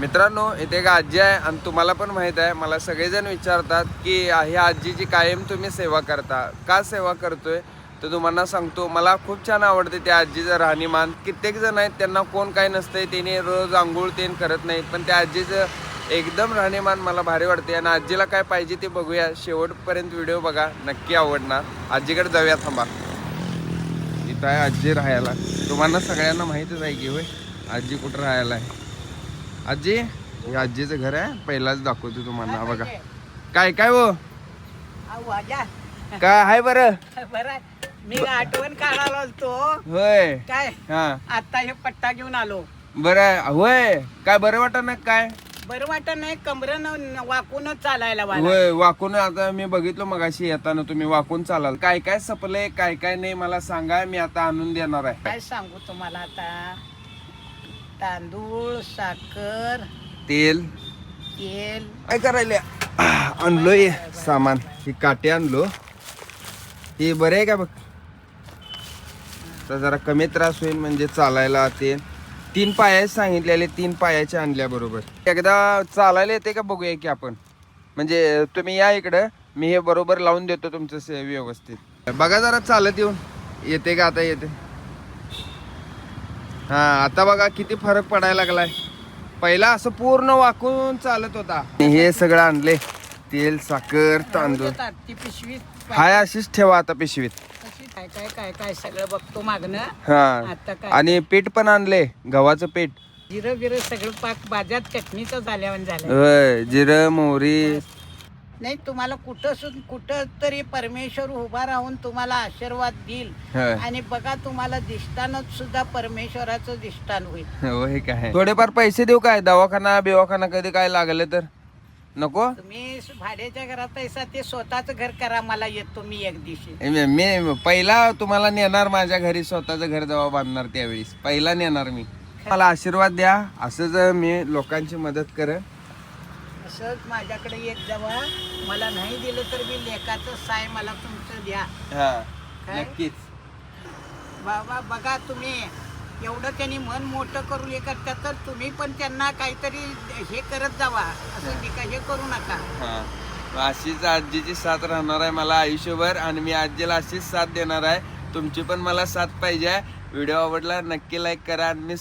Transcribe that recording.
मित्रांनो, इथे एक आजी आहे आणि तुम्हाला पण माहित आहे, मला सगळेजण विचारतात की ह्या आजीची कायम तुम्ही सेवा करता का? सेवा करतोय तर तुम्हाला सांगतो, मला खूप छान आवडते त्या आजीचं राहणीमान. कित्येक जण आहेत त्यांना कोण काय नसतंय, त्याने रोज आंघोळ तेन करत नाहीत, पण त्या आजीचं एकदम राहणीमान मला भारी वाटते. आणि आजीला काय पाहिजे ते बघूया, शेवटपर्यंत व्हिडिओ बघा, नक्की आवडणार. आजीकडे जाऊया, थांबा. इथं आहे आजी राहायला. तुम्हाला सगळ्यांना माहितच आहे की होय आजी कुठं राहायला आहे. आजी, हे आजीचं घर आहे, पहिलाच दाखवतो तुम्हाला. बघा काय काय हो काय आहे. बरं मी आठवण काढायला आलतो होय. काय हा आता हे पट्टा घेऊन आलो. बरं होय. काय बरं वाटत ना? काय बरं वाटत नाही, कमरेनं वाकूनच चालायला होय वाकून. आता मी बघितलं मगाशी येताना तुम्ही वाकून चालाल. काय काय सपलंय काय काय नाही मला सांगा, मी आता आणून देणार आहे. काय सांगू तुम्हाला आता, तांदूळ, साखर, तेल तेल काय करायला आणलोय सामान. ही काटे आणलो. हे बरे आहे का बघ, तर जरा कमी त्रास होईल म्हणजे चालायला. ते 3 पाया सांगितलेले, 3 पायाचे आणल्या बरोबर. एकदा चालायला येते का बघूया की आपण. म्हणजे तुम्ही या इकडं, मी हे बरोबर लावून देतो तुमचं व्यवस्थित. बघा जरा चालत येऊन येते का. आता येते. हा आता बघा किती फरक पडायला लागलाय. पहिला असं पूर्ण वाकून चालत होता. हे सगळं आणले, तेल, साखर, तांदूळ. ती पिशवी हाय अशीच ठेवा आता पिशवीत. काय काय काय काय सगळं बघतो मागणं. हा आता काय आणि पीठ पण आणले, गव्हाचं पीठ. जिरं बिरं सगळं पाक बाजात चटणीच झाल्यावर झालं. होय, जिरं मोहरी. नाही, तुम्हाला कुठं तरी परमेश्वर उभा राहून तुम्हाला आशीर्वाद देईल. होय. आणि बघा, तुम्हाला दिसतानाच सुद्धा परमेश्वराचं दिसतान होईल. होय काय. थोडेफार पैसे देऊ काय? दवाखाना बिवाखाना कधी काय लागलं तर नको. तुम्ही भाड्याच्या घरात पैसा ते स्वतःच घर करा, मला येतो मी एक दिवशी. मी पहिला तुम्हाला नेणार माझ्या घरी, स्वतःचं घर जेव्हा बांधणार त्यावेळेस पहिला नेणार मी. मला आशीर्वाद द्या, असंच मी लोकांची मदत कर. असंच माझ्याकडे येत जावा. मला नाही दिलं तर मी लेकाचं साय मला तुमचं द्या. हा काय? नक्कीच. बाबा बघा, तुम्ही एवढं त्यांनी मन मोठं करून हे करतात, तर तुम्ही पण त्यांना काहीतरी हे करत जावा. असं हे करू नका. हा, अशीच आजीची साथ राहणार आहे मला आयुष्यभर. आणि मी आजीला अशीच साथ देणार आहे. तुमची पण मला साथ पाहिजे. व्हिडिओ आवडला नक्की लाईक करा. आणि मी